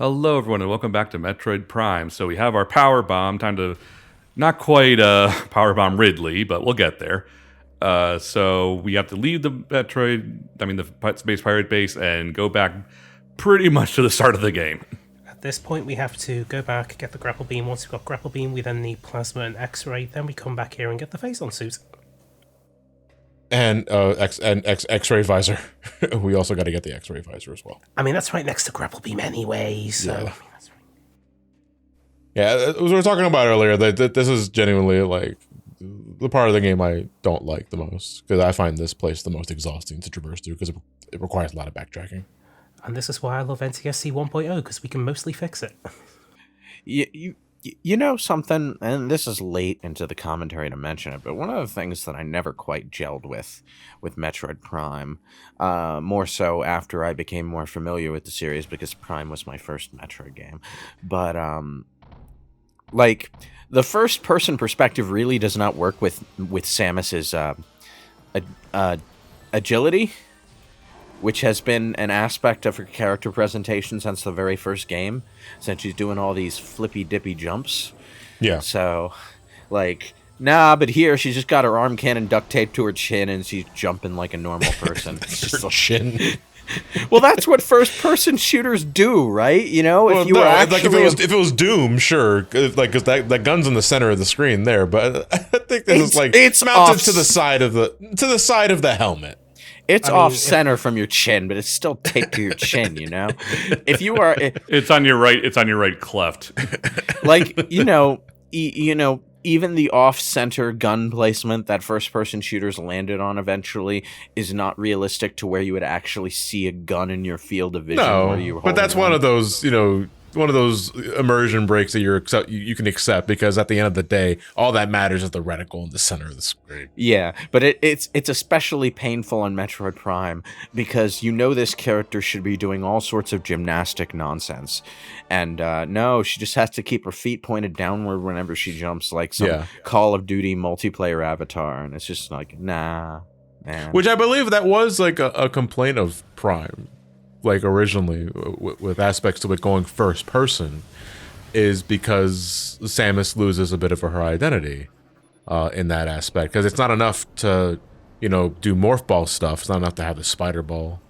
Hello, everyone, and welcome back to Metroid Prime. So we have our power bomb. Time to not quite power bomb Ridley, but we'll get there. So we have to leave the Space Pirate base, and go back pretty much to the start of the game. At this point, we have to go back, get the grapple beam. Once we've got grapple beam, we then need plasma and X-ray. Then we come back here and get the face-on suit. And X-ray visor. We also got to get the X-ray visor as well. I mean, that's right next to grapple beam anyway, so... Yeah. I mean, that's right. Yeah, as we were talking about earlier, that this is genuinely, like, the part of the game I don't like the most. Because I find this place the most exhausting to traverse through, because it requires a lot of backtracking. And this is why I love NTSC 1.0, because we can mostly fix it. You know something, and this is late into the commentary to mention it, but one of the things that I never quite gelled with Metroid Prime, more so after I became more familiar with the series, because Prime was my first Metroid game, but like the first person perspective really does not work with Samus's agility, which has been an aspect of her character presentation since the very first game, since she's doing all these flippy-dippy jumps. Yeah. So, like, nah, but here she's just got her arm cannon duct taped to her chin, and she's jumping like a normal person. It's just Her chin. well, that's what first-person shooters do, right? You know, Well, if you were like actually... if it was Doom, sure, like because that gun's in the center of the screen there, but I think this is like it's mounted off. to the side of the helmet. It's off center from your chin, but it's still taped to your chin, you know? If you are... It's on your right. It's on your right cleft. like, even the off-center gun placement that first-person shooters landed on eventually is not realistic to where you would actually see a gun in your field of vision. Where you No, but that's one of those, one of those immersion breaks that you can accept, because at the end of the day, all that matters is the reticle in the center of the screen. Yeah, but it's especially painful in Metroid Prime because this character should be doing all sorts of gymnastic nonsense, and no, she just has to keep her feet pointed downward whenever she jumps, like some Call of Duty multiplayer avatar, and it's just like, nah, man. Which I believe that was like a complaint of Prime. Like originally, with aspects to it going first person, is because Samus loses a bit of her identity in that aspect. Because it's not enough to, do morph ball stuff. It's not enough to have the spider ball,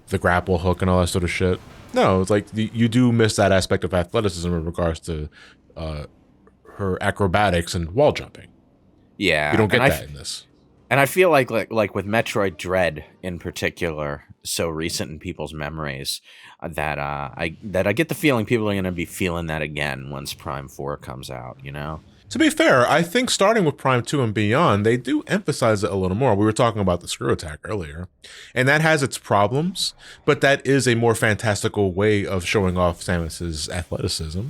the grapple hook, and all that sort of shit. No, it's like you do miss that aspect of athleticism in regards to her acrobatics and wall jumping. Yeah, you don't get that in this. And I feel like with Metroid Dread in particular, so recent in people's memories, that I get the feeling people are going to be feeling that again once Prime 4 comes out, To be fair, I think starting with Prime 2 and beyond, they do emphasize it a little more. We were talking about the screw attack earlier, and that has its problems, but that is a more fantastical way of showing off Samus's athleticism.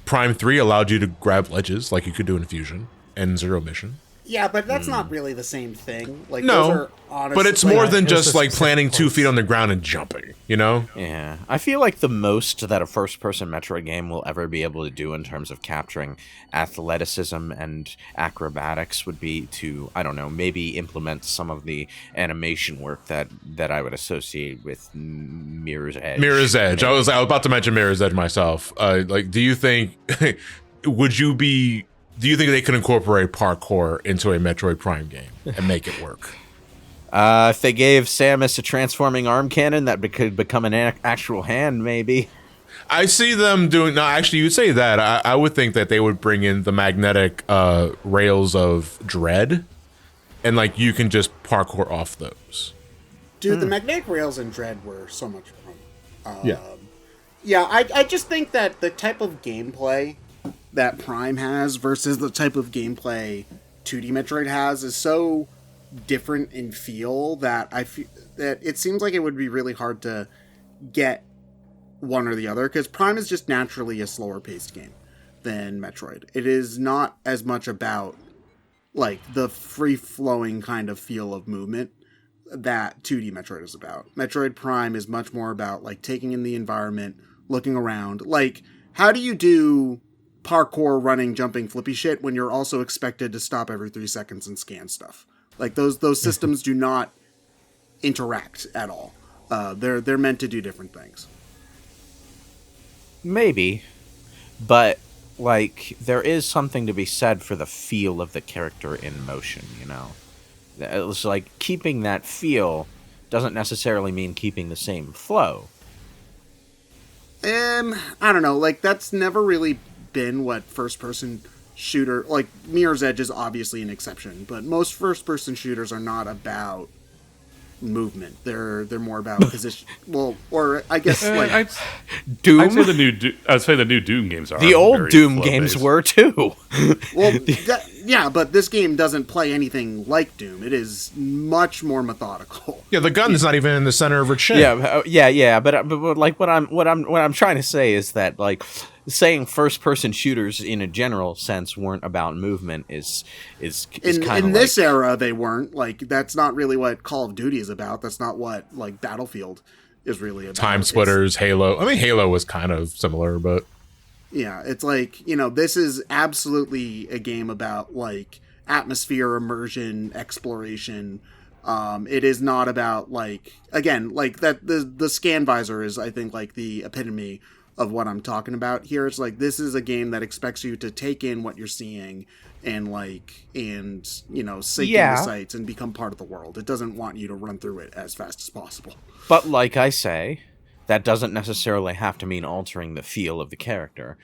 Prime 3 allowed you to grab ledges like you could do in Fusion and Zero Mission. Yeah, but that's not really the same thing. Like, no, those are honestly, but it's more than just like planting 2 feet on the ground and jumping, Yeah, I feel like the most that a first-person Metroid game will ever be able to do in terms of capturing athleticism and acrobatics would be to, I don't know, maybe implement some of the animation work that I would associate with Mirror's Edge. Mirror's Edge. I was about to mention Mirror's Edge myself. Do you think do you think they could incorporate parkour into a Metroid Prime game and make it work? If they gave Samus a transforming arm cannon that could become an actual hand, maybe. I see them doing... No, actually, you'd say that. I would think that they would bring in the magnetic rails of Dread, and like you can just parkour off those. Dude, the magnetic rails in Dread were so much fun. Yeah. Yeah, I just think that the type of gameplay that Prime has versus the type of gameplay 2D Metroid has is so different in feel that I feel that it seems like it would be really hard to get one or the other, because Prime is just naturally a slower paced game than Metroid. It is not as much about like the free flowing kind of feel of movement that 2D Metroid is about. Metroid Prime is much more about like taking in the environment, looking around. Like, how do you do parkour, running, jumping, flippy shit when you're also expected to stop every 3 seconds and scan stuff? Like, those systems do not interact at all. They're meant to do different things. Maybe, but like there is something to be said for the feel of the character in motion. It's like keeping that feel doesn't necessarily mean keeping the same flow. I don't know. Like, that's never really been what first-person shooter... Like, Mirror's Edge is obviously an exception, but most first-person shooters are not about movement. They're more about position. Well, or I guess, like... Doom? I'd say the new Doom games are. The old very Doom flow-based. games were, too. Well, yeah, but this game doesn't play anything like Doom. It is much more methodical. Yeah, the gun's not even in the center of her chin. Yeah, but like what I'm trying to say is that like saying first person shooters in a general sense weren't about movement is kind of in this era they weren't. Like, that's not really what Call of Duty is about. That's not what like Battlefield is really about. Time Splitters, Halo. I mean, Halo was kind of similar, but yeah, it's like, this is absolutely a game about like atmosphere, immersion, exploration. It is not about like, again, like that the scan visor is, I think, like the epitome of what I'm talking about here. It's like, this is a game that expects you to take in what you're seeing and sink in the sights and become part of the world. It doesn't want you to run through it as fast as possible. But like I say, that doesn't necessarily have to mean altering the feel of the character.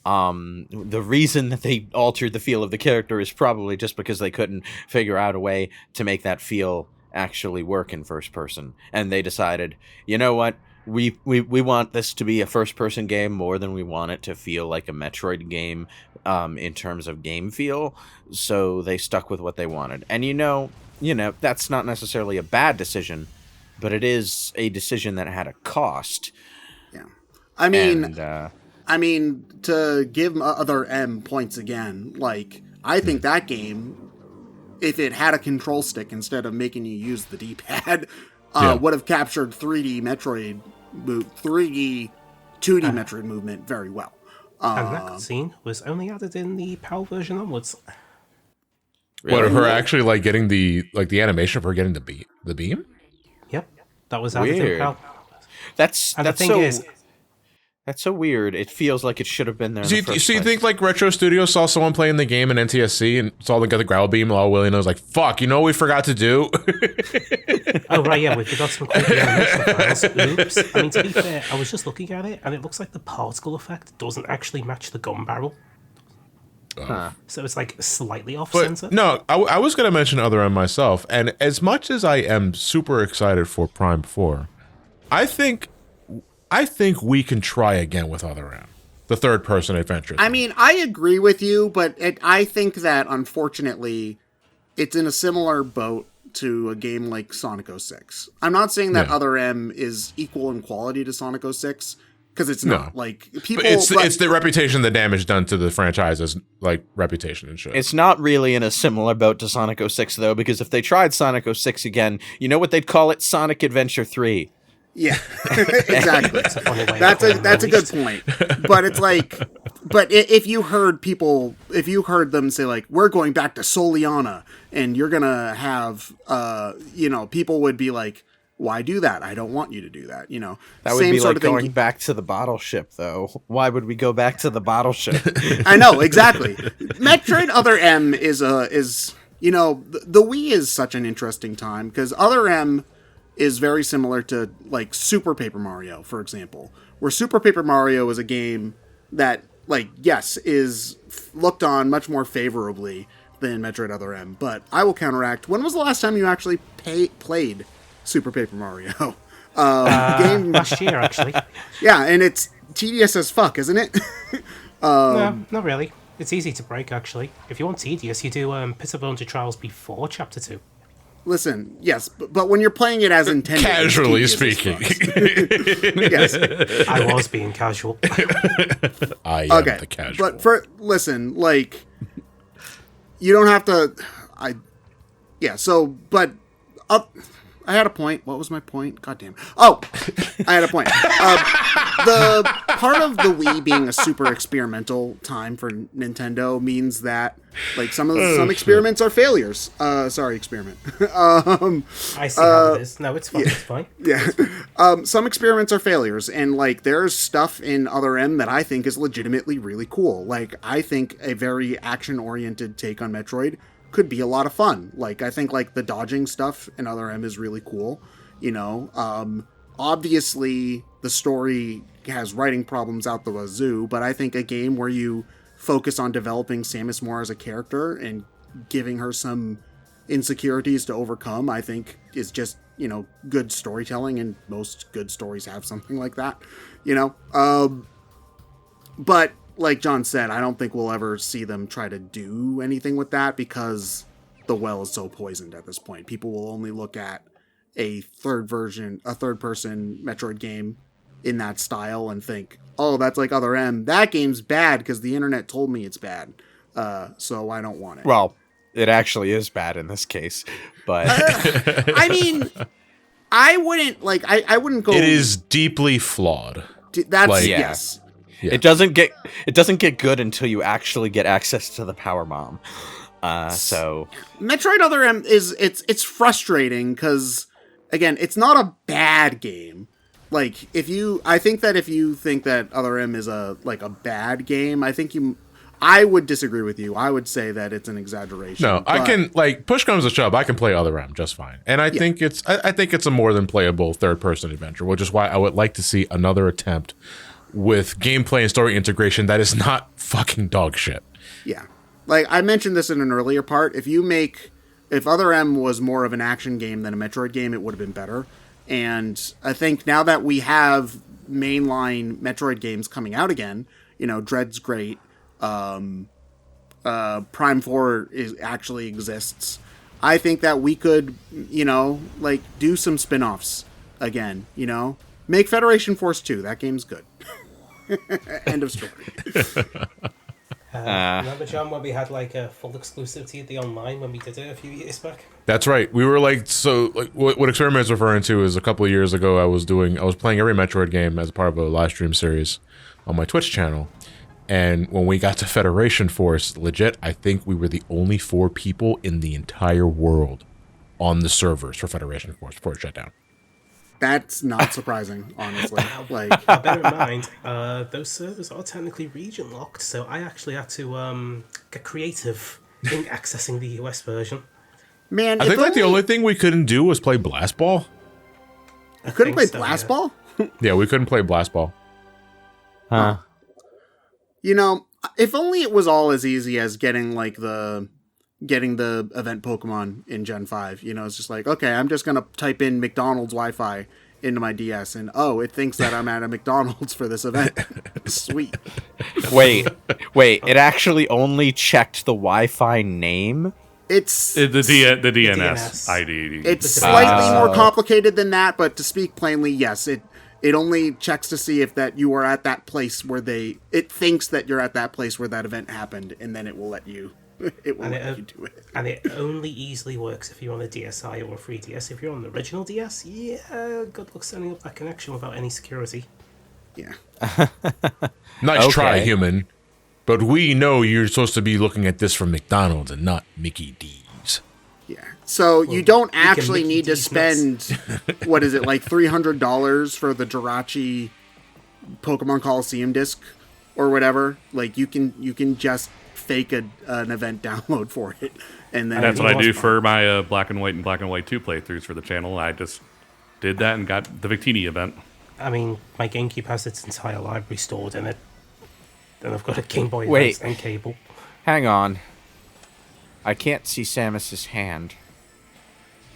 The reason that they altered the feel of the character is probably just because they couldn't figure out a way to make that feel actually work in first person. And they decided, you know what? We want this to be a first person game more than we want it to feel like a Metroid game in terms of game feel. So they stuck with what they wanted. And that's not necessarily a bad decision, but it is a decision that had a cost. Yeah. I mean, to give Other M points again, like, I think that game, if it had a control stick instead of making you use the D-pad, would have captured 3D 2D Metroid movement very well. And that cutscene was only added in the PAL version onwards. What, her actually like getting the animation of her getting the beam? Yep, that was added in PAL. That's so weird. It feels like it should have been there. So you think like Retro Studios saw someone playing the game in NTSC and saw them get the grapple beam all willy and was like, "Fuck, you know what we forgot to do?" Oh right, yeah, we forgot some quick animation files. Oops. I mean, to be fair, I was just looking at it, and it looks like the particle effect doesn't actually match the gun barrel. So it's like slightly off center. No, I was going to mention Other M myself, and as much as I am super excited for Prime 4, I think we can try again with Other M, the third-person adventure. I mean, I agree with you, but I think that, unfortunately, it's in a similar boat to a game like Sonic 06. I'm not saying that Other M is equal in quality to Sonic 06, because it's not. Like, people... It's the reputation, the damage done to the franchise's, like, reputation and shit. It's not really in a similar boat to Sonic 06, though, because if they tried Sonic 06 again, you know what they'd call it? Sonic Adventure 3. Yeah, exactly. That's a good point. But it's like, if you heard them say like, we're going back to Soliana, and you're gonna have, people would be like, why do that? I don't want you to do that. That would be like going back to the bottle ship, though. Why would we go back to the bottle ship? I know, exactly. Metroid Other M is the Wii is such an interesting time because Other M is very similar to like Super Paper Mario, for example, where Super Paper Mario is a game that, like, yes, is looked on much more favorably than Metroid Other M. But I will counteract. When was the last time you actually played Super Paper Mario? Last year, actually. Yeah, and it's tedious as fuck, isn't it? No, not really. It's easy to break, actually. If you want tedious, you do Pit of Bones Trials before Chapter 2. Listen, yes, but when you're playing it as intended... Casually speaking. Yes. I was being casual. I am the casual. But listen, like, you don't have to... I had a point. What was my point? Goddamn. Oh, I had a point. The part of the Wii being a super experimental time for Nintendo means that like some experiments are failures. Sorry, experiment. I see how it is. No, it's fine. Yeah. It's fine. Yeah. Some experiments are failures, and like there's stuff in Other M that I think is legitimately really cool. Like I think a very action-oriented take on Metroid could be a lot of fun. Like I think like the dodging stuff in Other M is really cool. You know, obviously the story has writing problems out the wazoo, but I think a game where you focus on developing Samus more as a character and giving her some insecurities to overcome, I think is just, you know, good storytelling, and most good stories have something like that, you know? But like John said, I don't think we'll ever see them try to do anything with that because the well is so poisoned at this point. People will only look at a third-person Metroid game in that style and think, oh, that's like Other M. That game's bad because the internet told me it's bad. So I don't want it. Well, it actually is bad in this case, but I mean, I wouldn't go. It is deeply flawed. That's like- yes. Yeah. it doesn't get good until you actually get access to the power bomb. So Metroid Other M it's frustrating because again, it's not a bad game. Like I think that if you think that Other M is a bad game, I would disagree with you. I would say that it's an exaggeration. No, I can, like, push comes to shove, I can play Other M just fine. And I think it's a more than playable third-person adventure, which is why I would like to see another attempt with gameplay and story integration that is not fucking dog shit. Yeah. Like, I mentioned this in an earlier part. If Other M was more of an action game than a Metroid game, it would have been better. And I think now that we have mainline Metroid games coming out again, you know, Dread's great. Prime 4 actually exists. I think that we could, you know, like, do some spin-offs again, you know? Make Federation Force 2. That game's good. End of story. Remember, John, when we had like a full exclusivity at the online when we did it a few years back? That's right. We were like, so like what Experiment's referring to is a couple of years ago I was playing every Metroid game as part of a live stream series on my Twitch channel. And when we got to Federation Force, legit, I think we were the only 4 people in the entire world on the servers for Federation Force before it shut down. That's not surprising, honestly. Like, Bear in mind, those servers are technically region locked, so I actually had to get creative in accessing the US version. man, I think like the only thing we couldn't do was play Blast Ball. you couldn't play so, Blast yeah. Ball? Yeah, we couldn't play Blast Ball. huh. You know, if only it was all as easy as getting the event Pokemon in Gen 5. You know, it's just like, okay, I'm just going to type in McDonald's Wi-Fi into my DS, and oh, it thinks that I'm at a McDonald's for this event. Sweet. Wait, it actually only checked the Wi-Fi name? It's The DNS DNS. ID. It's slightly more complicated than that, but to speak plainly, yes, it only checks to see if that you are at that place where it thinks that you're at that place where that event happened, and then it will let you you do it. And it only easily works if you're on a DSi or a 3DS. If you're on the original DS, yeah, good luck setting up that connection without any security. Yeah. Nice try, Okay. human. But we know you're supposed to be looking at this from McDonald's and not Mickey D's. Yeah. So you don't actually Mickey need to D's nuts. spend what is it, like $300 for the Jirachi Pokemon Coliseum disc or whatever. Like you can just fake an event download for it, and then That's what I do it's fine. for my Black and White and Black and White 2 playthroughs for the channel. I just did that and got the Victini event. I mean, my GameCube has its entire library stored in it. Then I've got a Game Boy Wait. Advance and cable. Hang on. I can't see Samus's hand.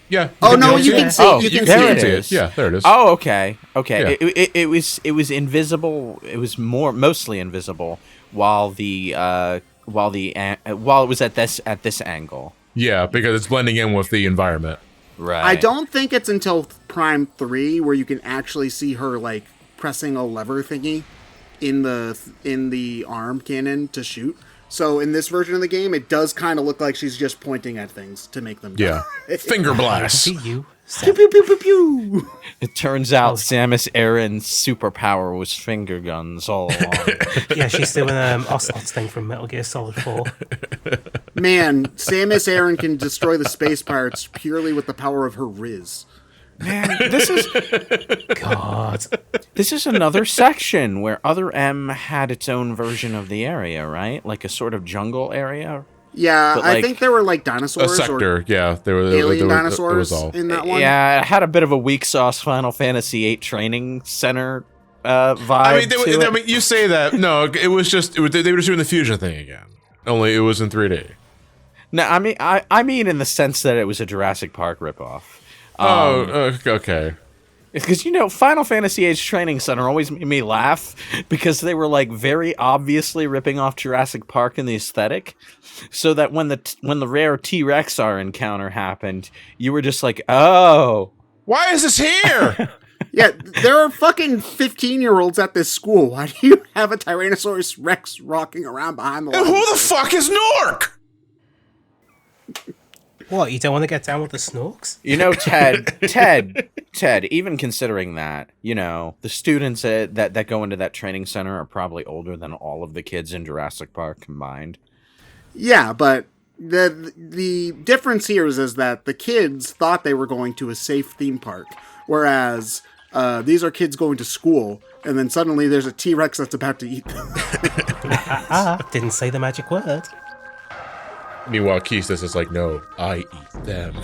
Yeah. Oh can no, see you it. can see Oh, you can there see it it. is. Yeah, there it is. Oh, okay. Okay. Yeah. It was invisible. It was mostly invisible while it was at this angle. Yeah, because it's blending in with the environment. Right. I don't think it's until Prime 3 where you can actually see her like pressing a lever thingy in the arm cannon to shoot. So in this version of the game, it does kind of look like she's just pointing at things to make them Yeah. die. Finger blast. See you. Pew pew pew pew pew. It turns out Samus Aran's superpower was finger guns all along. Yeah, she's doing Ocelot's thing from Metal Gear Solid 4. Man, Samus Aran can destroy the space pirates purely with the power of her Riz. Man, this is God. this is another section where Other M had its own version of the area, right? Like a sort of jungle area. Yeah, But, I like, think there were like A dinosaurs or sector, yeah. There were alien there dinosaurs was all. in that one. Yeah, it had a bit of a weak sauce Final Fantasy VIII training center vibe. I mean, you say that. No, it was just they were just doing the fusion thing again. Only it was in 3D. No, I mean in the sense that it was a Jurassic Park ripoff. Okay. Because, Final Fantasy VIII Training Center always made me laugh because they were, like, very obviously ripping off Jurassic Park in the aesthetic. So that when the rare T-Rexar encounter happened, you were just like, oh. Why is this here? Yeah, there are fucking 15-year-olds at this school. Why do you have a Tyrannosaurus Rex rocking around behind the And line? who the fuck is Nork? What, you don't want to get down with the Snorks? Ted, even considering that, the students that go into that training center are probably older than all of the kids in Jurassic Park combined. Yeah, but the difference here is that the kids thought they were going to a safe theme park, whereas these are kids going to school, and then suddenly there's a T-Rex that's about to eat them. Didn't say the magic word. Meanwhile, Keith is like, no, I eat them.